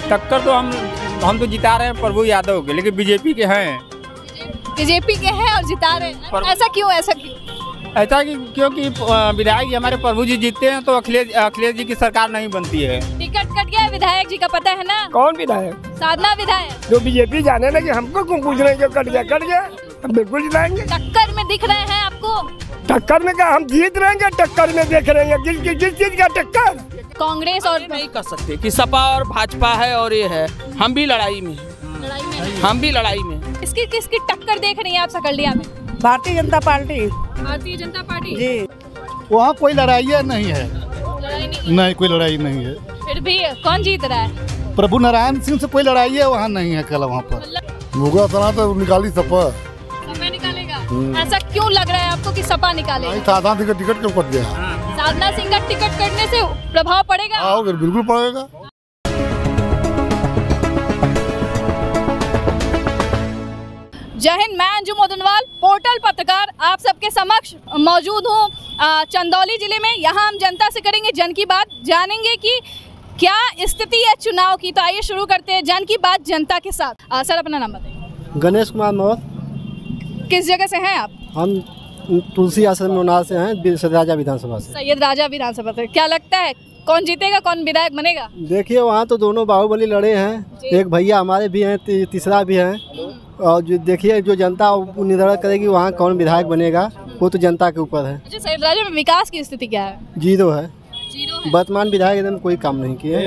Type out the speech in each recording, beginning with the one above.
टक्कर तो हम तो जिता रहे हैं प्रभु यादव के, लेकिन बीजेपी के हैं। बीजेपी के हैं और जिता रहे हैं, ऐसा क्यों? ऐसा कि क्योंकि विधायक जी हमारे प्रभु जी जीतते हैं तो अखिलेश जी की सरकार नहीं बनती है। टिकट कट गया है विधायक जी का, पता है ना? कौन विधायक? साधना विधायक। जो बीजेपी जाने लगे, हमको क्यों पूछ रहे हैं? कट गया हम बिल्कुल जिताएंगे। टक्कर में दिख रहे हैं आपको? टक्कर में क्या हम जीत रहेंगे? टक्कर में देख रहे हैं किस चीज का टक्कर? कांग्रेस और नहीं कर सकते कि सपा और भाजपा है और ये है, हम भी लड़ाई में हम भी लड़ाई में। किसकी टक्कर देख रही हैं आप सकलडिया में? भारतीय जनता पार्टी। भारतीय जनता पार्टी जी। वहाँ कोई लड़ाई नहीं है। लड़ाई नहीं? नहीं, कोई लड़ाई नहीं है। फिर भी कौन जीत रहा है? प्रभु नारायण सिंह से कोई लड़ाई है वहाँ नहीं है। कल वहाँ पर मुगा तना तो निकाली सपा निकालेगा। ऐसा क्यों लग रहा है आपको कि सपा निकालेगा? साधना सिंह का टिकट क्यों कट गया? साधना सिंह का टिकट कटने से प्रभाव पड़ेगा? हाँ, बिल्कुल पड़ेगा। जय हिंद, मैं अंजुम मोदनवाल, पोर्टल पत्रकार आप सबके समक्ष मौजूद हूँ चंदौली जिले में। यहाँ हम जनता से करेंगे जन की बात, जानेंगे कि क्या स्थिति है चुनाव की। तो आइए शुरू करते हैं जन की बात जनता के साथ। सर अपना नाम बताइए। गणेश कुमार मौत। किस जगह से हैं आप? हम तुलसी आश्रम नौनार से हैं, सैयद राजा विधानसभा से। सैयद राजा विधानसभा से। क्या लगता है कौन जीतेगा, कौन विधायक बनेगा? देखिए वहाँ तो दोनों बाहुबली लड़े हैं, एक भैया हमारे भी हैं, तीसरा भी हैं। और जो देखिए जो जनता निर्धारण करेगी वहाँ कौन विधायक बनेगा, वो तो जनता के ऊपर है। अच्छा, सैयद राजा में विकास की स्थिति क्या है? जीरो है। वर्तमान विधायक एकदम कोई काम नहीं किए,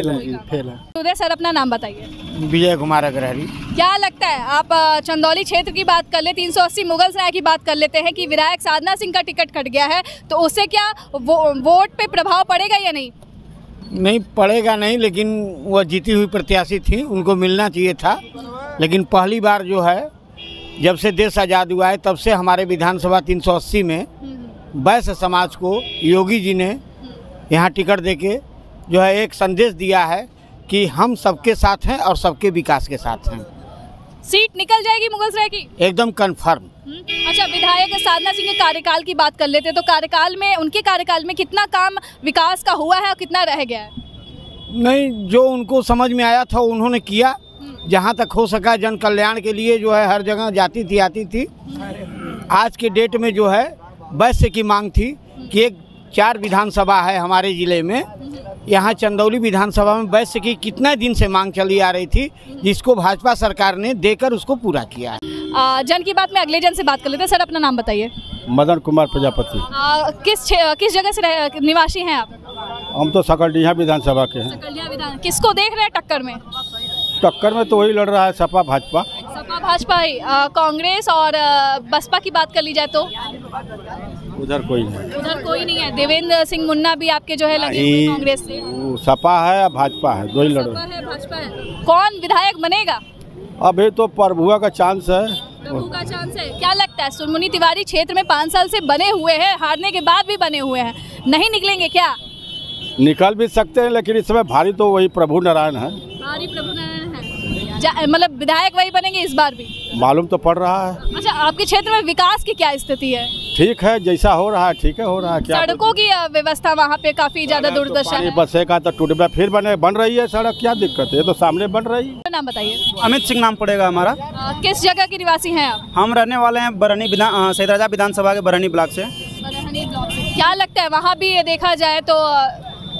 फेल है। उदय सर अपना नाम बताइए। विजय कुमार अग्रहरी। क्या लगता है आप चंदौली क्षेत्र की बात कर ले, 380 मुगलसराय की बात कर लेते हैं कि विधायक साधना सिंह का टिकट कट गया है, तो उससे क्या वोट पे प्रभाव पड़ेगा या नहीं? नहीं पड़ेगा नहीं, लेकिन वह जीती हुई प्रत्याशी थी, उनको मिलना चाहिए था। लेकिन पहली बार जो है जब से देश आज़ाद हुआ है तब से हमारे विधानसभा 380 में वैश्य समाज को योगी जी ने यहाँ टिकट देके जो है एक संदेश दिया है कि हम सबके साथ हैं और सबके विकास के साथ हैं। सीट निकल जाएगी मुगलसराय की? एकदम कंफर्म। अच्छा, विधायक साधना सिंह के कार्यकाल की बात कर लेते तो उनके कार्यकाल में कितना काम विकास का हुआ है और कितना रह गया है? नहीं, जो उनको समझ में आया था उन्होंने किया, जहाँ तक हो सका जन कल्याण के लिए जो है हर जगह जाती थी आती थी। आज के डेट में जो है वैश्य की मांग थी कि एक 4 विधानसभा है हमारे ज़िले में, यहाँ चंदौली विधानसभा में वैश्य की कितना दिन से मांग चली आ रही थी, जिसको भाजपा सरकार ने देकर उसको पूरा किया है। जन की बात में अगले जन से बात कर लेते हैं। सर अपना नाम बताइए। मदन कुमार प्रजापति। किस जगह से निवासी हैं आप? हम तो सकलडीहा विधानसभा के हैं। सकलडीहा विधान। किसको देख रहे हैं टक्कर में? टक्कर में तो वही लड़ रहा है, सपा भाजपा। सपा भाजपा ही। कांग्रेस और बसपा की बात कर ली जाए तो उधर कोई नहीं। उधर कोई नहीं है। देवेंद्र सिंह मुन्ना भी आपके जो है लगे हुए कांग्रेस से। सपा है या भाजपा है, दो ही लड़ रहे हैं। भाजपा है। कौन विधायक बनेगा? अभी तो प्रभुआ का चांस है। प्रभु का चांस है। क्या लगता है सुरमुनी तिवारी क्षेत्र में 5 साल से बने हुए हैं, हारने के बाद भी बने हुए हैं, नहीं निकलेंगे क्या? निकल भी सकते हैं, लेकिन इस समय भारी तो वही प्रभु नारायण है। भारी प्रभु नारायण है, मतलब विधायक वही बनेंगे इस बार भी? मालूम तो पड़ रहा है। अच्छा, आपके क्षेत्र में विकास की क्या स्थिति है? ठीक है, जैसा हो रहा है ठीक है, हो रहा है। क्या सड़कों की व्यवस्था वहाँ पे काफी ज्यादा दुर्दशा है। बसे का तो टूटबा फिर बन रही है सड़क, क्या दिक्कत है? तो सामने बन रही है। नाम बताइए। अमित सिंह नाम पड़ेगा हमारा। किस जगह के निवासी हैं आप? हम रहने वाले हैं बरहनी सैयद राजा विधानसभा के बरहनी ब्लॉक से। क्या लगता है वहाँ भी ये देखा जाए तो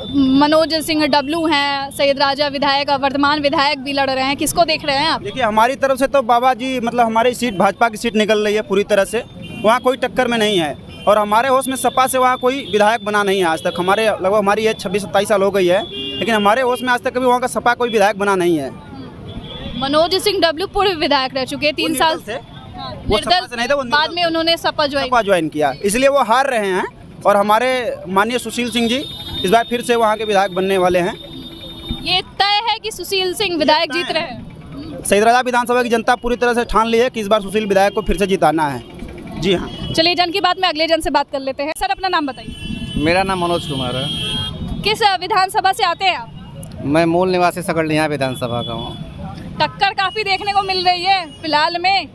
मनोज सिंह डब्लू हैं, सैयद राजा विधायक वर्तमान विधायक भी लड़ रहे हैं, किसको देख रहे हैं आप? देखिए हमारी तरफ से तो बाबा जी मतलब हमारी सीट भाजपा की सीट निकल रही है पूरी तरह से, वहाँ कोई टक्कर में नहीं है। और हमारे होश में सपा से वहाँ कोई विधायक बना नहीं है आज तक। हमारे लगभग हमारी एज 26-27 साल हो गई है, लेकिन हमारे होश में आज तक कभी वहाँ का सपा कोई विधायक बना नहीं है। मनोज सिंह डब्लू पूर्व विधायक रह चुके हैं 3 साल से। बाद में उन्होंने सपा ज्वाइन किया, इसलिए वो हार रहे हैं। और हमारे माननीय सुशील सिंह जी इस बार फिर से वहाँ के विधायक बनने वाले हैं। ये तय है कि सुशील सिंह विधायक जीत रहे हैं? सैयद राजा विधानसभा की जनता पूरी तरह से ठान ली है कि इस बार सुशील विधायक को फिर से जिताना है। जी हाँ। चलिए जन की बात में अगले जन से बात कर लेते हैं। सर अपना नाम बताइए। मेरा नाम मनोज कुमार है। किस विधानसभा से आते हैं आप? मैं मूल निवासी सकलडीहा विधानसभा का हूँ। टक्कर काफी देखने को मिल रही है फिलहाल में,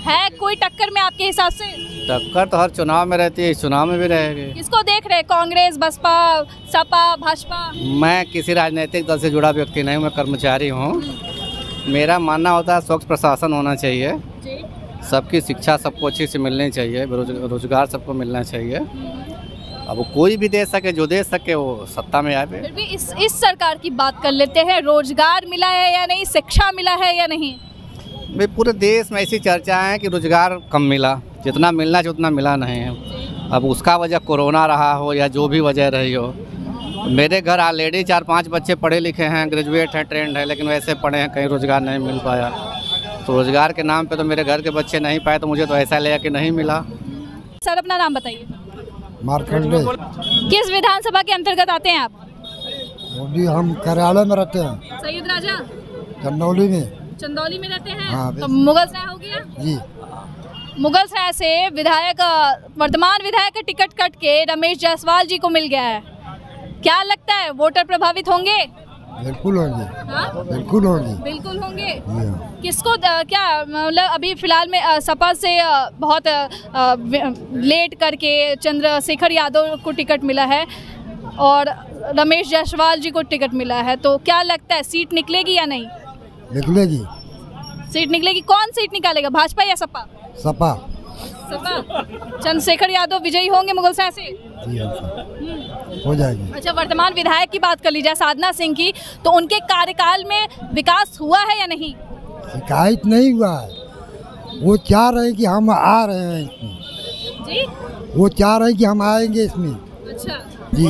है कोई टक्कर में आपके हिसाब से? टक्कर तो हर चुनाव में रहती है, इस चुनाव में भी रहेगी। किसको देख रहे हैं, कांग्रेस, बसपा, सपा, भाजपा? मैं किसी राजनीतिक दल से जुड़ा व्यक्ति नहीं हूँ, मैं कर्मचारी हूँ। मेरा मानना होता है स्वच्छ प्रशासन होना चाहिए, सबकी शिक्षा सबको अच्छी से मिलनी चाहिए, रोजगार सबको मिलना चाहिए। अब कोई भी दे सके, जो दे सके वो सत्ता में आए। फिर भी इस सरकार की बात कर लेते हैं, रोजगार मिला है या नहीं, शिक्षा मिला है या नहीं? भाई पूरे देश में ऐसी चर्चा है कि रोजगार कम मिला, जितना मिलना चाहिए उतना मिला नहीं है। अब उसका वजह कोरोना रहा हो या जो भी वजह रही हो। मेरे घर ऑलरेडी 4-5 बच्चे पढ़े लिखे हैं, ग्रेजुएट हैं, ट्रेंड है, लेकिन वैसे पढ़े हैं, कहीं रोजगार नहीं मिल पाया। तो रोजगार के नाम पे तो मेरे घर के बच्चे नहीं पाए, तो मुझे तो ऐसा लगा कि नहीं मिला। सर अपना नाम बताइए। मारखंडे। किस विधानसभा के अंतर्गत आते हैं आप? हम कार्यालय में रहते हैं, सैयद राजा चंदौली में। चंदौली में रहते हैं। हाँ, तो मुगलसराय हो गया जी। मुगलसराय से विधायक, वर्तमान विधायक का टिकट कट के रमेश जायसवाल जी को मिल गया है। क्या लगता है वोटर प्रभावित होंगे? बिल्कुल होंगे। हाँ? बिल्कुल होंगे। बिल्कुल होंगे। किसको क्या मतलब अभी फिलहाल में सपा से बहुत लेट करके चंद्रशेखर यादव को टिकट मिला है और रमेश जायसवाल जी को टिकट मिला है, तो क्या लगता है सीट निकलेगी या नहीं? निकलेगी। सीट निकलेगी। कौन सीट निकालेगा, भाजपा या सपा? सपा। सपा। चंद्रशेखर यादव विजयी होंगे मुगलसराय से? जी हो जाएगी। अच्छा, वर्तमान विधायक की बात कर ली जाए साधना सिंह की, तो उनके कार्यकाल में विकास हुआ है या नहीं? शिकायत नहीं हुआ है, वो चाह रहे हैं कि हम आ रहे हैं इसमें। जी? वो चाह रहे हैं कि हम आएंगे इसमें। अच्छा जी।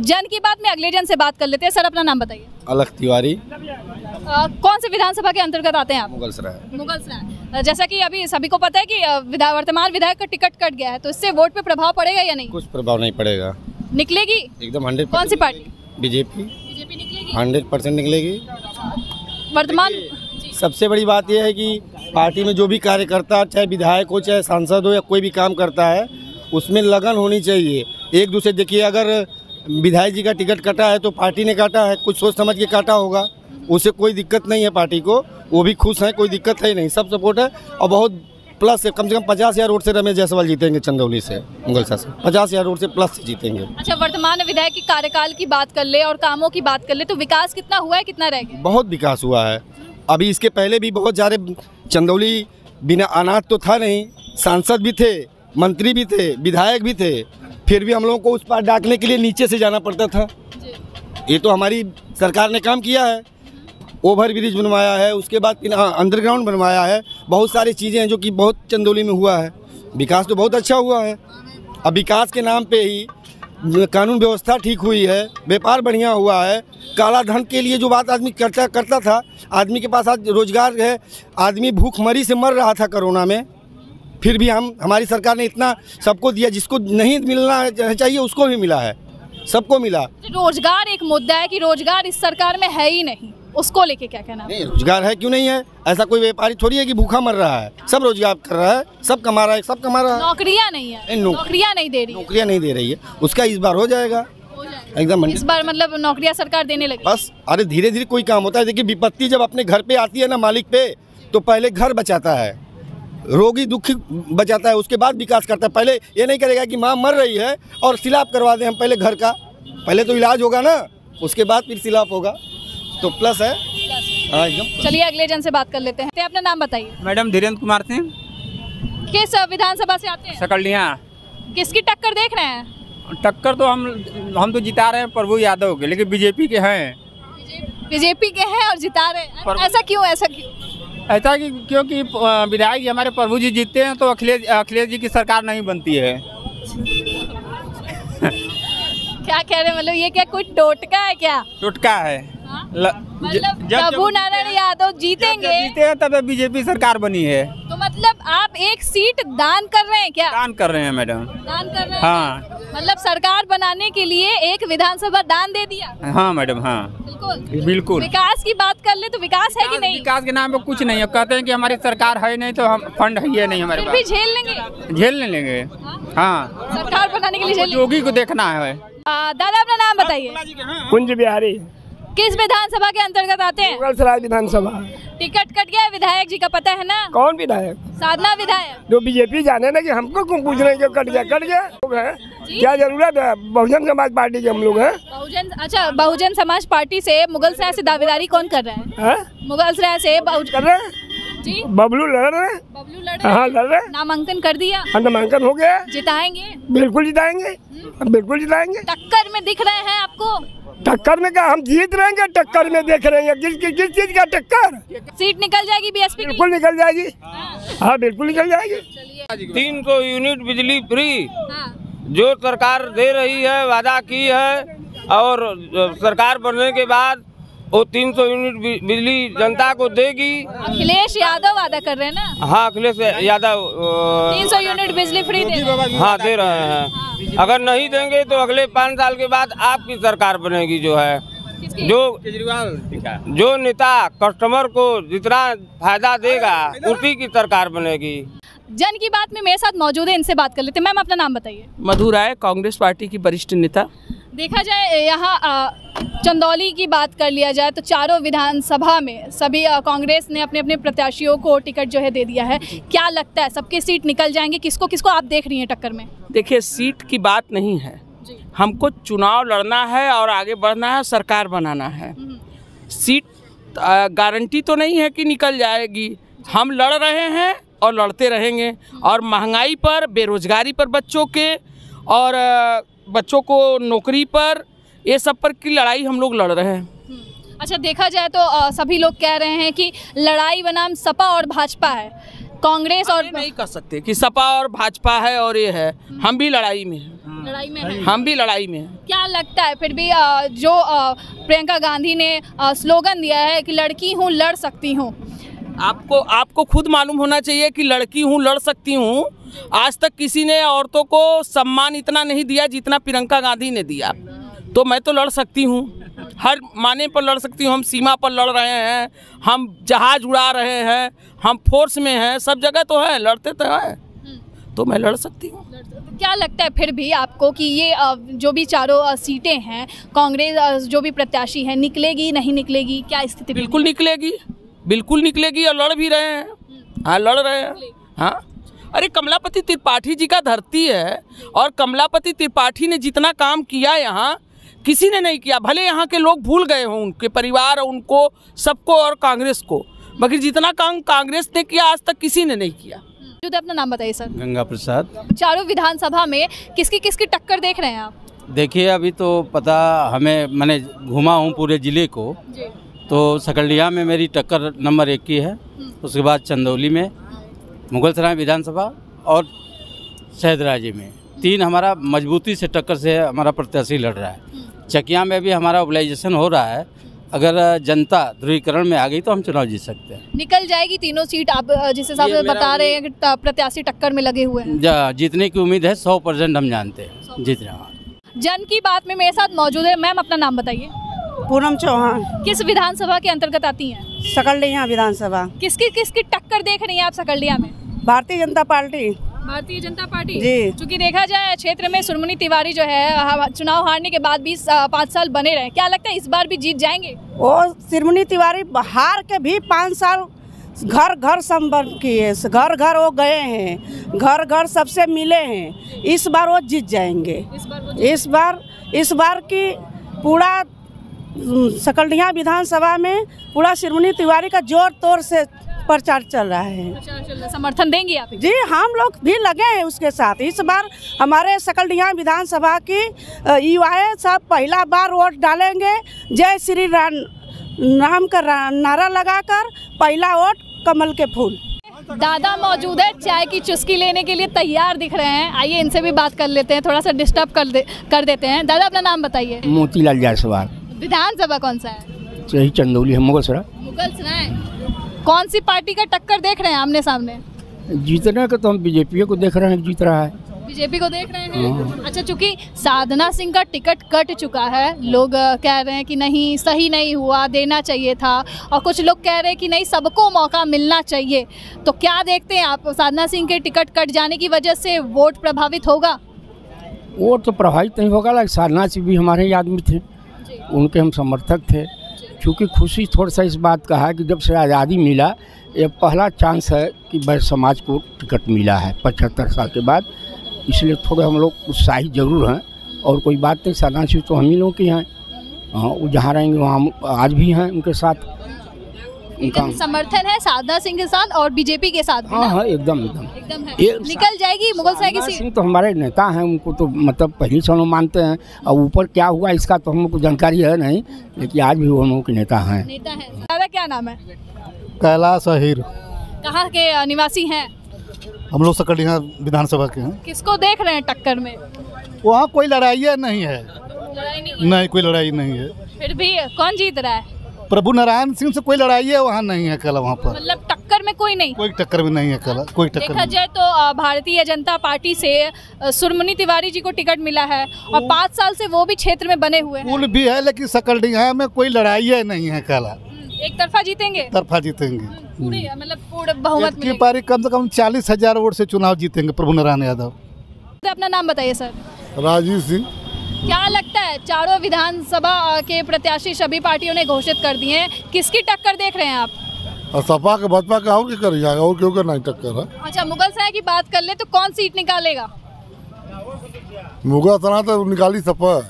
जन की बात में अगले जन से बात कर लेते हैं। सर अपना नाम बताइए। अलख तिवारी। कौन से विधानसभा के अंतर्गत आते हैं आप? मुगलसराय। मुगलसराय। जैसा कि अभी सभी को पता है कि वर्तमान विधायक का टिकट कट गया है, तो इससे वोट पे प्रभाव पड़ेगा या नहीं? कुछ प्रभाव नहीं पड़ेगा। निकलेगी एकदम 100%। कौन सी पार्टी? बीजेपी। बीजेपी निकलेगी 100% निकलेगी। वर्तमान सबसे बड़ी बात यह है कि पार्टी में जो भी कार्यकर्ता, चाहे विधायक हो, चाहे सांसद हो, या कोई भी काम करता है, उसमें लगन होनी चाहिए। एक दूसरे, देखिए अगर विधायक जी का टिकट कटा है तो पार्टी ने काटा है, कुछ सोच समझ के काटा होगा, उसे कोई दिक्कत नहीं है पार्टी को, वो भी खुश हैं, कोई दिक्कत है नहीं, सब सपोर्ट है। और बहुत प्लस है, कम से कम 50,000 वोट से रमेश जायसवाल जीतेंगे चंदौली से, मुगलसराय से 50,000 वोट से प्लस से जीतेंगे। अच्छा, वर्तमान विधायक की कार्यकाल की बात कर ले और कामों की बात कर ले, तो विकास कितना हुआ है, कितना रह गया? बहुत विकास हुआ है। अभी इसके पहले भी बहुत सारे, चंदौली बिना अनाज तो था नहीं, सांसद भी थे, मंत्री भी थे, विधायक भी थे, फिर भी हम लोगों को उस पार डाकने के लिए नीचे से जाना पड़ता था। ये तो हमारी सरकार ने काम किया है, ओवर ब्रिज बनवाया है, उसके बाद अंडरग्राउंड बनवाया है, बहुत सारी चीज़ें हैं जो कि बहुत चंदौली में हुआ है। विकास तो बहुत अच्छा हुआ है। अब विकास के नाम पे ही कानून व्यवस्था ठीक हुई है, व्यापार बढ़िया हुआ है। काला धन के लिए जो बात आदमी करता था, आदमी के पास आज रोजगार है, आदमी भूखमरी से मर रहा था कोरोना में, फिर भी हमारी सरकार ने इतना सबको दिया, जिसको नहीं मिलना चाहिए उसको भी मिला है, सबको मिला। रोजगार एक मुद्दा है कि रोजगार इस सरकार में है ही नहीं, उसको लेके क्या कहना? नहीं, रोजगार है, क्यों नहीं है? ऐसा कोई व्यापारी थोड़ी है कि भूखा मर रहा है, सब रोजगार कर रहा है, सब कमा रहा है, सब कमा रहा है। नौकरियां नहीं है, नौकरियां नहीं दे रही, नौकरियां नहीं दे रही है, उसका इस बार हो जाएगा एकदम। इस बार मतलब नौकरियां सरकार देने लगी बस। अरे धीरे धीरे कोई काम होता है। देखिए, विपत्ति जब अपने घर पे आती है ना मालिक पे, तो पहले घर बचाता है, रोगी दुखी बचाता है, उसके बाद विकास करता है। पहले ये नहीं करेगा कि माँ मर रही है और सिलाप करवा दें हम पहले घर का, पहले तो इलाज होगा ना, उसके बाद फिर सिलाप होगा, तो प्लस है। हाँ एकदम। चलिए अगले जन से बात कर लेते हैं। अपना नाम बताइए। मैडम धीरेन्द्र कुमार सिंह। किस विधानसभा से आते हैं? सकलिया। किसकी टक्कर देख रहे हैं? टक्कर तो हम तो जिता रहे हैं प्रभु यादव के, लेकिन बीजेपी के हैं। बीजेपी के हैं और जिता रहे हैं, ऐसा क्यों? ऐसा कि क्योंकि विधायक हमारे प्रभु जी जीतते हैं तो अखिलेश जी की सरकार नहीं बनती है। क्या कह रहे हैं, मतलब ये क्या कोई टोटका है क्या? टोटका है। मतलब प्रभु नारायण यादव जीतेंगे तब बीजेपी सरकार बनी है। तो मतलब आप एक सीट दान कर रहे हैं क्या? दान कर रहे हैं मैडम। दान कर रहे हैं? हाँ। मतलब सरकार बनाने के लिए एक विधानसभा दान दे दिया? हाँ मैडम, हाँ बिल्कुल। विकास की बात कर ले तो विकास है कि नहीं? विकास के नाम पे कुछ नहीं है, कहते हैं कि हमारी सरकार है नहीं तो हम फंड है नहीं हमारे पास। फिर भी झेल लेंगे? झेल लेंगे। हाँ, सरकार बनाने के लिए झेल। योगी को देखना है। दादा अपना नाम बताइए। कुंज बिहारी। किस विधानसभा के अंतर्गत आते हैं? मुगलसराय विधानसभा। टिकट कट गया है विधायक जी का, पता है ना? कौन विधायक? साधना विधायक। जो बीजेपी जाने ना कि हमको क्यों पूछ रहे हैं कि कट गया लोग हैं, क्या जरूरत है? बहुजन समाज पार्टी के हम लोग हैं। बहुजन समाज पार्टी से मुगलसराय से दावेदारी कौन कर रहा है? मुगलसराय से कर रहे हैं जी, बबलू लड़ रहे हैं। बबलू लड़ रहे हैं? हाँ लड़ रहे हैं। नामांकन कर दिया? नामांकन हो गया। जिताएंगे? बिल्कुल जिताएंगे, बिल्कुल जिताएंगे। टक्कर में दिख रहे हैं आपको? टक्कर में क्या हम जीत रहेंगे? टक्कर में देख रहे हैं किस चीज का टक्कर? सीट निकल जाएगी बीएसपी की? बिल्कुल निकल जाएगी। हाँ बिल्कुल निकल जाएगी। 300 यूनिट बिजली फ्री जो सरकार दे रही है, वादा की है, और सरकार बनने के बाद वो 300 यूनिट बिजली जनता को देगी। अखिलेश यादव वादा कर रहे हैं ना? हाँ अखिलेश यादव 300 यूनिट बिजली फ्री दे रहे हैं। हाँ दे रहे हैं। अगर नहीं देंगे तो अगले 5 साल के बाद आपकी सरकार बनेगी। जो है जो नेता कस्टमर को जितना फायदा देगा उसी की सरकार बनेगी। जन की बात में मेरे साथ मौजूद है, इनसे बात कर लेते हैं। मैम अपना नाम बताइए। मधु राय, कांग्रेस पार्टी की वरिष्ठ नेता। देखा जाए यहाँ चंदौली की बात कर लिया जाए तो चारों विधानसभा में सभी कांग्रेस ने अपने अपने प्रत्याशियों को टिकट जो है दे दिया है। क्या लगता है सबके सीट निकल जाएंगे? किसको किसको आप देख रही हैं टक्कर में? देखिए सीट की बात नहीं है, हमको चुनाव लड़ना है और आगे बढ़ना है, सरकार बनाना है। सीट गारंटी तो नहीं है कि निकल जाएगी। हम लड़ रहे हैं और लड़ते रहेंगे, और महंगाई पर, बेरोजगारी पर बच्चों के, और बच्चों को नौकरी पर, ये सब पर की लड़ाई हम लोग लड़ रहे हैं। अच्छा, देखा जाए तो सभी लोग कह रहे हैं कि लड़ाई बनाम सपा और भाजपा है, कांग्रेस और नहीं कर सकते कि सपा और भाजपा है और ये है। हम भी लड़ाई में हैं। लड़ाई में है। हम भी लड़ाई में हैं। क्या लगता है फिर भी जो प्रियंका गांधी ने स्लोगन दिया है कि लड़की हूँ लड़ सकती हूँ, आपको खुद मालूम होना चाहिए कि लड़की हूँ लड़ सकती हूँ। आज तक किसी ने औरतों को सम्मान इतना नहीं दिया जितना प्रियंका गांधी ने दिया। तो मैं तो लड़ सकती हूँ, हर माने पर लड़ सकती हूँ। हम सीमा पर लड़ रहे हैं, हम जहाज उड़ा रहे हैं, हम फोर्स में हैं, सब जगह तो है, लड़ते तो है, तो मैं लड़ सकती हूँ। क्या लगता है फिर भी आपको कि ये जो भी चारों सीटें हैं, कांग्रेस जो भी प्रत्याशी है, निकलेगी नहीं निकलेगी? क्या स्थिति? बिल्कुल निकलेगी, बिल्कुल निकलेगी, और लड़ भी रहे हैं। हाँ लड़ रहे हैं। हाँ अरे कमलापति त्रिपाठी जी का धरती है, और कमलापति त्रिपाठी ने जितना काम किया यहाँ किसी ने नहीं किया। भले यहाँ के लोग भूल गए हों, उनके परिवार, उनको सबको और कांग्रेस को, मगर जितना काम कांग्रेस ने किया आज तक किसी ने नहीं किया। अपना नाम बताइए सर। गंगा प्रसाद। चारों विधानसभा में किसकी किसकी टक्कर देख रहे हैं आप? देखिए अभी तो पता हमें, मैंने घुमा हूँ पूरे ज़िले को, तो सकल्डिया में मेरी टक्कर नंबर 1 की है। उसके बाद चंदौली में, मुगलसराय विधानसभा और शहदराजी में 3 हमारा मजबूती से टक्कर से हमारा प्रत्याशी लड़ रहा है। चकिया में भी हमारा मोबिलाइजेशन हो रहा है। अगर जनता ध्रुवीकरण में आ गई तो हम चुनाव जीत सकते हैं। निकल जाएगी तीनों सीट आप जिस हिसाब से बता रहे हैं कि प्रत्याशी टक्कर में लगे हुए हैं? जीतने की उम्मीद है, 100% हम जानते हैं जीतना। जन की बात में मेरे साथ मौजूद है। मैम अपना नाम बताइए। पूनम चौहान। किस विधानसभा के अंतर्गत आती हैं? सकल्डिया विधानसभा। किसकी टक्कर देख रही हैं आप सकल्डिया में? भारतीय जनता पार्टी। भारतीय जनता पार्टी जी। चूँकि देखा जाए क्षेत्र में सुरमनी तिवारी जो है चुनाव हारने के बाद भी 5 साल बने रहे, क्या लगता है इस बार भी जीत जाएंगे? वो सुरमनी तिवारी हार के भी 5 साल घर घर संपर्क किए, घर घर वो गए हैं, घर घर सबसे मिले हैं। इस बार वो जीत जाएंगे। इस बार की पूरा सकल्डिया विधानसभा में पूरा सुरमनी तिवारी का जोर तोड़ से प्रचार चल रहा है। समर्थन देंगी आप? जी, हम लोग भी लगे हैं उसके साथ। इस बार हमारे सकल्डिया विधानसभा की युवाएं सब पहला बार वोट डालेंगे। जय श्री राम का नारा लगाकर पहला वोट कमल के फूल। दादा मौजूद है, चाय की चुस्की लेने के लिए तैयार दिख रहे हैं। आइए इनसे भी बात कर लेते हैं, थोड़ा सा डिस्टर्ब कर देते हैं। दादा अपना नाम बताइए। मोतीलाल जायसवाल। विधानसभा कौन सा है? यही चंदौली है, मुगलसराय। मुगलसराय। कौन सी पार्टी का टक्कर देख रहे हैं आमने सामने? जीतने का तो हम बीजेपी को देख रहे हैं, जीत रहा है। बीजेपी को देख रहे हैं। अच्छा, चूंकि साधना सिंह का टिकट कट चुका है, लोग कह रहे हैं कि नहीं सही नहीं हुआ, देना चाहिए था, और कुछ लोग कह रहे हैं कि नहीं सबको मौका मिलना चाहिए। तो क्या देखते हैं आप, साधना सिंह के टिकट कट जाने की वजह से वोट प्रभावित होगा? वोट तो प्रभावित नहीं होगा, लेकिन साधना सिंह भी हमारे ही आदमी थे, उनके हम समर्थक थे। चूँकि खुशी थोड़ा सा इस बात का है कि जब से आज़ादी मिला ये पहला चांस है कि वैश्य समाज को टिकट मिला है 75 साल के बाद, इसलिए थोड़े हम लोग उत्साहित जरूर हैं। और कोई बात नहीं, साधना सिंह तो हम ही लोग के हैं, वो जहाँ रहेंगे वहाँ आज भी हैं उनके साथ। उनका समर्थन है साधना सिंह के साथ और बीजेपी के साथ। हाँ हाँ एकदम है। निकल जाएगी मुगल सराय की सीट। तो हमारे नेता हैं, उनको तो मतलब पहले से हम मानते हैं, और ऊपर क्या हुआ इसका तो हम लोग को जानकारी है नहीं, लेकिन आज भी वो हम लोग के नेता हैं। दादा क्या नाम है? कैलाश अहिर। कहाँ के निवासी हैं? हम लोग सकड़िया विधानसभा के हैं। किसको देख रहे हैं टक्कर में? वहाँ कोई लड़ाई नहीं है। नहीं कोई लड़ाई नहीं है। फिर भी कौन जीत रहा है? प्रभु नारायण सिंह से कोई लड़ाई है वहाँ नहीं है कल, वहाँ पर मतलब टक्कर में कोई नहीं? कोई टक्कर में नहीं है कल, कोई टक्कर। देखा जाए तो भारतीय जनता पार्टी से सुरमनी तिवारी जी को टिकट मिला है और 5 साल से वो भी क्षेत्र में बने हुए हैं। कुल भी है, लेकिन सकलडीहा में कोई लड़ाई नहीं है कल। एक तरफा जीतेंगे? तरफा जीतेंगे, पूरी मतलब पूर्ण बहुमत की पारी कम से कम 40,000 वोट से चुनाव जीतेंगे प्रभु नारायण यादव। अपना नाम बताइए सर। राजीव सिंह। क्या लगता है चारों विधानसभा के प्रत्याशी सभी पार्टियों ने घोषित कर दिए हैं, किसकी टक्कर देख रहे हैं आप? सपा के भाजपा का और कर जाएगा, और क्यों नहीं टक्कर है। अच्छा मुगल सराय की बात कर ले तो कौन सीट निकालेगा? मुगल सराय तो निकाली सपा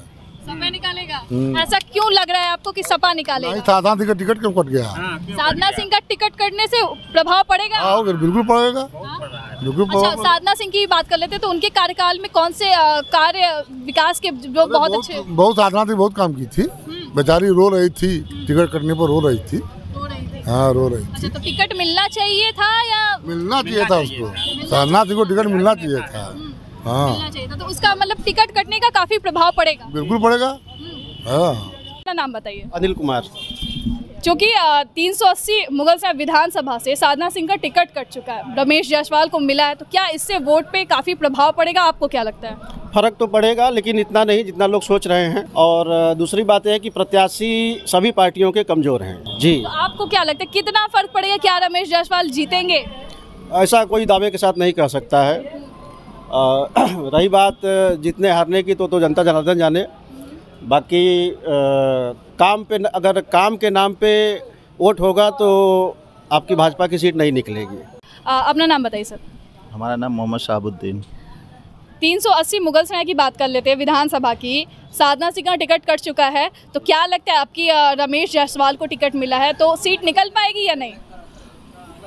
निकालेगा। ऐसा क्यों लग रहा है आपको कि सपा निकालेगा? साधना सिंह का टिकट क्यों कट गया? साधना सिंह का टिकट कटने से प्रभाव पड़ेगा? बिल्कुल पड़ेगा। अच्छा साधना सिंह की बात कर लेते तो उनके कार्यकाल में कौन से कार्य विकास के जो बहुत अच्छे? बहुत साधना सिंह बहुत काम की थी, बेचारी रो रही थी, टिकट कटने पर रो रही थी। हाँ रो रही थी। अच्छा तो टिकट मिलना चाहिए था या? मिलना चाहिए था उसको, साधना सिंह को टिकट मिलना चाहिए था। हाँ मिलना चाहिए था, तो उसका मतलब टिकट कटने का काफी प्रभाव पड़ेगा। बिल्कुल पड़ेगा। हाँ अपना नाम बताइए। अनिल कुमार। चूँकि 380 मुगल सराय विधानसभा से साधना सिंह का टिकट कट चुका है, रमेश जायसवाल को मिला है, तो क्या इससे वोट पे काफी प्रभाव पड़ेगा? आपको क्या लगता है? फर्क तो पड़ेगा लेकिन इतना नहीं जितना लोग सोच रहे हैं। और दूसरी बात है कि प्रत्याशी सभी पार्टियों के कमजोर हैं। जी तो आपको क्या लगता है कितना फर्क पड़ेगा? क्या रमेश जायसवाल जीतेंगे? ऐसा कोई दावे के साथ नहीं कह सकता है। रही बात जीतने हारने की तो जनता जनार्दन जाने। बाकी काम पे अगर काम के नाम पे वोट होगा तो आपकी भाजपा की सीट नहीं निकलेगी। अपना नाम बताइए सर। हमारा नाम मोहम्मद शाहबुद्दीन। 380 मुगल सराय की बात कर लेते हैं विधानसभा की, साधना सिंह का टिकट कट चुका है, तो क्या लगता है आपकी रमेश जायसवाल को टिकट मिला है तो सीट निकल पाएगी या नहीं?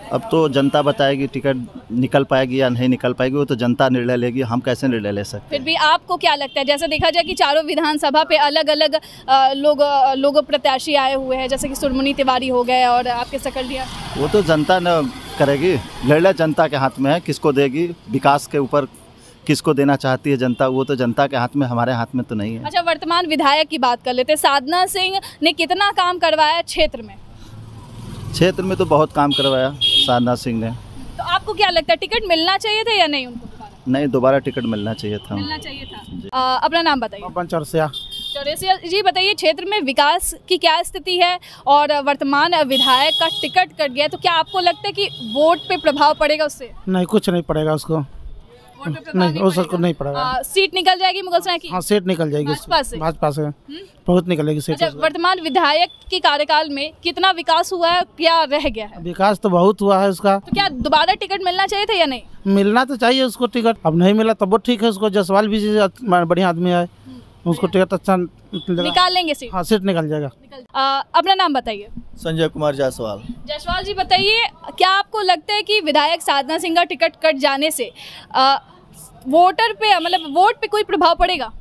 अब तो जनता बताएगी टिकट निकल पाएगी या नहीं निकल पाएगी, वो तो जनता निर्णय लेगी, हम कैसे निर्णय ले सकते हैं। फिर भी आपको क्या लगता है, जैसे देखा जाए कि चारों विधानसभा पे अलग अलग लोग प्रत्याशी आए हुए हैं, जैसे कि सुरमनी तिवारी हो गए और आपके सकलडीहा, वो तो जनता न करेगी, निर्णय जनता के हाथ में है, किसको देगी, विकास के ऊपर किसको देना चाहती है जनता, वो तो जनता के हाथ में, हमारे हाथ में तो नहीं है। अच्छा वर्तमान विधायक की बात कर लेते हैं, साधना सिंह ने कितना काम करवाया क्षेत्र में? क्षेत्र में तो बहुत काम करवाया साधना सिंह ने। तो आपको क्या लगता है टिकट मिलना चाहिए था या नहीं उनको? नहीं, दोबारा टिकट मिलना चाहिए था। मिलना चाहिए था। अपना नाम बताइए। चौरसिया जी बताइए, क्षेत्र में विकास की क्या स्थिति है और वर्तमान विधायक का टिकट कट गया, तो क्या आपको लगता है कि वोट पे प्रभाव पड़ेगा उससे? नहीं, कुछ नहीं पड़ेगा उसको, नहीं उसको नहीं पड़ेगा। सीट निकल जाएगी मुगल सराय की? हाँ सीट निकल जाएगी भाजपा से बहुत निकलेगी सीट। अच्छा, वर्तमान विधायक के कार्यकाल में कितना विकास हुआ है, क्या रह गया है? विकास तो बहुत हुआ है उसका। तो क्या दोबारा टिकट मिलना चाहिए था या नहीं? मिलना तो चाहिए उसको टिकट, अब नहीं मिला तो बहुत ठीक है, उसको जायसवाल भी बढ़िया आदमी है, उसको टिकट अच्छा निकाल लेंगे सीट। हाँ सीट निकल जाएगा। अपना नाम बताइए। संजय कुमार जायसवाल। जायसवाल जी बताइए, क्या आपको लगता है कि विधायक साधना सिंह का टिकट कट जाने से वोटर पे मतलब वोट पे कोई प्रभाव पड़ेगा?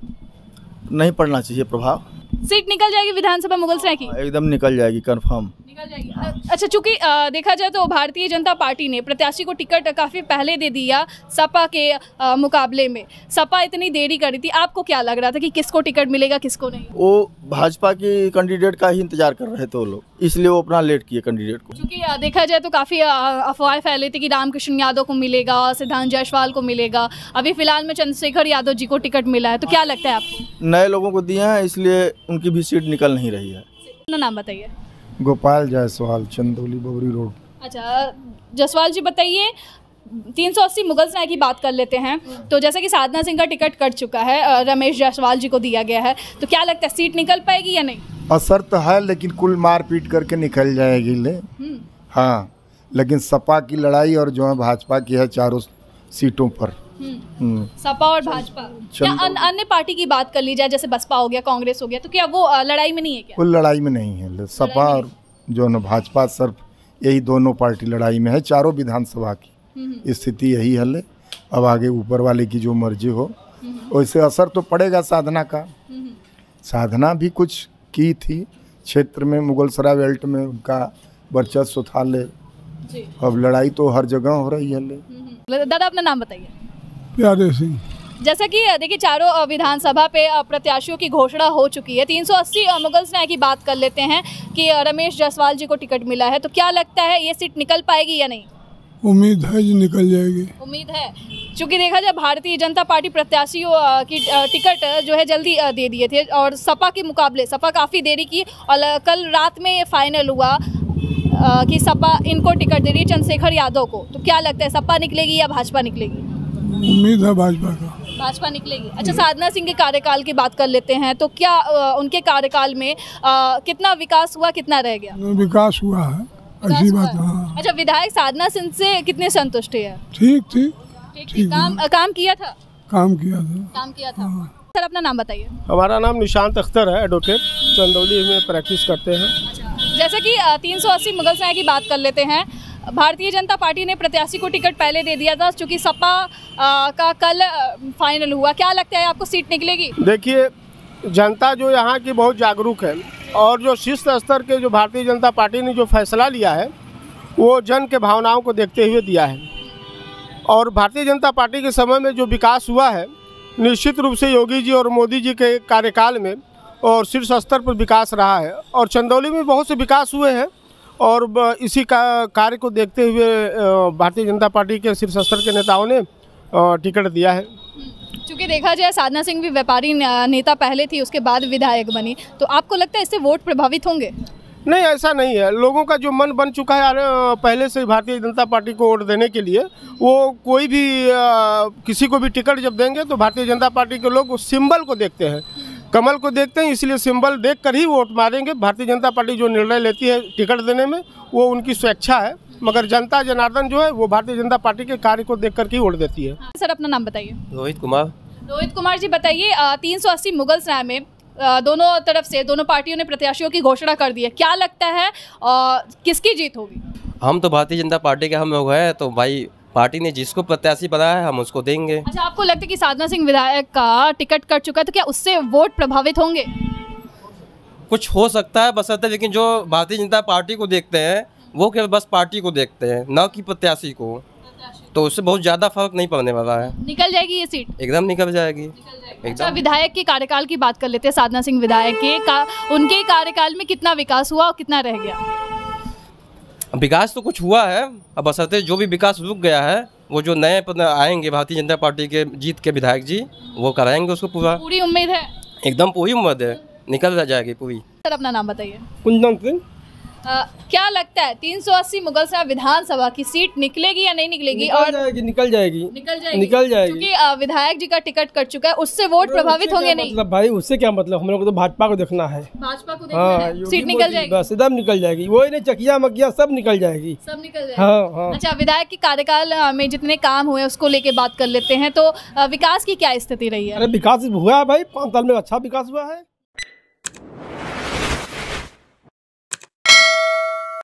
नहीं पड़ना चाहिए प्रभाव। सीट निकल जाएगी विधानसभा मुगल सराय की? एकदम निकल जाएगी, कंफर्म निकल जाएगी। अच्छा, चूंकि देखा जाए तो भारतीय जनता पार्टी ने प्रत्याशी को टिकट काफ़ी पहले दे दिया सपा के मुकाबले में, सपा इतनी देरी करी थी, आपको क्या लग रहा था कि किसको टिकट मिलेगा किसको नहीं? वो भाजपा की कैंडिडेट का ही इंतजार कर रहे थे वो लोग, इसलिए वो अपना लेट किए कैंडिडेट को। क्योंकि देखा जाए तो काफ़ी अफवाहें फैले थे कि रामकृष्ण यादव को मिलेगा, सिद्धांत जायसवाल को मिलेगा, अभी फिलहाल में चंद्रशेखर यादव जी को टिकट मिला है, तो क्या लगता है आपको? नए लोगों को दिए हैं इसलिए उनकी भी सीट निकल नहीं रही है। अपना नाम बताइए। गोपाल जायसवाल, चंदौली बबरी रोड। अच्छा जायसवाल जी बताइए, 380 मुगल सराय की बात कर लेते हैं, तो जैसे कि साधना सिंह का टिकट कट चुका है, रमेश जायसवाल जी को दिया गया है, तो क्या लगता है सीट निकल पाएगी या नहीं? असर तो है, लेकिन कुल मार पीट करके निकल जाएगी ले। हाँ, लेकिन सपा की लड़ाई और जो है भाजपा की है चारों सीटों पर। सपा और भाजपा, क्या अन्य पार्टी की बात कर ली जाए, जैसे बसपा हो गया, कांग्रेस हो गया, तो क्या वो लड़ाई में नहीं है क्या? वो लड़ाई में नहीं है, सपा और जो है भाजपा सिर्फ यही दोनों पार्टी लड़ाई में है, चारों विधानसभा की स्थिति यही है ले। अब आगे ऊपर वाले की जो मर्जी हो, वैसे असर तो पड़ेगा साधना का। साधना भी कुछ की थी क्षेत्र में, मुगलसराय बेल्ट में उनका वर्चस्व था ले। अब लड़ाई तो हर जगह हो रही है ले। दादा अपना नाम बताइए। प्यारे सिंह। जैसा कि देखिए चारों विधानसभा पे प्रत्याशियों की घोषणा हो चुकी है। 380 मुगलसराय की बात कर लेते हैं कि रमेश जायसवाल जी को टिकट मिला है, तो क्या लगता है ये सीट निकल पाएगी या नहीं? उम्मीद है जी निकल जाएगी। उम्मीद है, क्योंकि देखा जाए भारतीय जनता पार्टी प्रत्याशियों की टिकट जो है जल्दी दे दिए थे और सपा के मुकाबले सपा काफ़ी देरी की, और कल रात में ये फाइनल हुआ कि सपा इनको टिकट दे रही है, चंद्रशेखर यादव को। तो क्या लगता है सपा निकलेगी या भाजपा निकलेगी? उम्मीद है भाजपा का। भाजपा निकलेगी। अच्छा, साधना सिंह के कार्यकाल की बात कर लेते हैं, तो क्या उनके कार्यकाल में कितना विकास हुआ, कितना रह गया? विकास हुआ है, अच्छी बात है। अच्छा, विधायक साधना सिंह से कितने संतुष्ट है? ठीक थी। काम किया था। काम किया था। सर अपना नाम बताइए। हमारा नाम निशांत अख्तर है, एडवोकेट, चंदौली में प्रैक्टिस करते हैं। जैसे कि 380 मुगलसराय की बात कर लेते हैं, भारतीय जनता पार्टी ने प्रत्याशी को टिकट पहले दे दिया था, क्योंकि सपा का कल फाइनल हुआ। क्या लगता है आपको सीट निकलेगी? देखिए, जनता जो यहाँ की बहुत जागरूक है, और जो शीर्ष स्तर के जो भारतीय जनता पार्टी ने जो फैसला लिया है वो जन के भावनाओं को देखते हुए दिया है। और भारतीय जनता पार्टी के समय में जो विकास हुआ है, निश्चित रूप से योगी जी और मोदी जी के कार्यकाल में और शीर्ष स्तर पर विकास रहा है, और चंदौली में बहुत से विकास हुए हैं। और इसी का कार्य को देखते हुए भारतीय जनता पार्टी के शीर्ष स्तर के नेताओं ने टिकट दिया है। क्योंकि देखा जाए साधना सिंह भी व्यापारी नेता पहले थी, उसके बाद विधायक बनी, तो आपको लगता है इससे वोट प्रभावित होंगे? नहीं, ऐसा नहीं है। लोगों का जो मन बन चुका है पहले से भारतीय जनता पार्टी को वोट देने के लिए, वो कोई भी किसी को भी टिकट जब देंगे तो भारतीय जनता पार्टी के लोग उस सिंबल को देखते हैं, कमल को देखते हैं, इसलिए सिंबल देखकर ही वोट मारेंगे। भारतीय जनता पार्टी जो निर्णय लेती है टिकट देने में, वो उनकी स्वेच्छा है, मगर जनता जनार्दन जो है वो भारतीय जनता पार्टी के कार्य को देखकर ही वोट देती है। सर अपना नाम बताइए। रोहित कुमार। रोहित कुमार जी बताइए, 380 मुगलसराय में दोनों तरफ से दोनों पार्टियों ने प्रत्याशियों की घोषणा कर दी है, क्या लगता है किसकी जीत होगी? हम तो भारतीय जनता पार्टी के हम लोग हैं, तो भाई पार्टी ने जिसको प्रत्याशी बनाया है हम उसको देंगे। अच्छा, आपको लगता है कि साधना सिंह विधायक का टिकट कट चुका है, तो क्या उससे वोट प्रभावित होंगे? कुछ हो सकता है बशर्ते, लेकिन जो भारतीय जनता पार्टी को देखते हैं वो क्या बस पार्टी को देखते हैं, न कि प्रत्याशी को, तो उससे बहुत ज़्यादा फर्क नहीं पड़ने वाला है। निकल जाएगी ये सीट? एकदम निकल जाएगी। अच्छा, विधायक के कार्यकाल की बात कर लेते हैं। साधना सिंह विधायक के उनके कार्यकाल में कितना विकास हुआ और कितना रह गया? विकास तो कुछ हुआ है, अब बशर्ते जो भी विकास रुक गया है वो जो नए आएंगे भारतीय जनता पार्टी के जीत के विधायक जी, वो कराएंगे उसको पूरा। पूरी उम्मीद है? एकदम पूरी उम्मीद है, निकल जाएगी पूरी। सर अपना नाम बताइए। कुंदन सिंह। क्या लगता है 380 मुगलसराय विधानसभा की सीट निकलेगी या नहीं निकलेगी? निकल जाएगी। क्योंकि विधायक जी का टिकट कट चुका है, उससे वोट प्रभावित होंगे नहीं? मतलब भाई उससे क्या मतलब, हम लोग को तो भाजपा को देखना है। भाजपा को देखना है, सीट निकल जाएगी, बस एकदम निकल जाएगी। वही नहीं, चकिया मकिया सब निकल जाएगी, सब निकल जाएगी। हाँ। अच्छा, विधायक के कार्यकाल में जितने काम हुए उसको लेके बात कर लेते हैं, तो विकास की क्या स्थिति रही है? अरे विकास हुआ है भाई, 5 साल में अच्छा विकास हुआ है।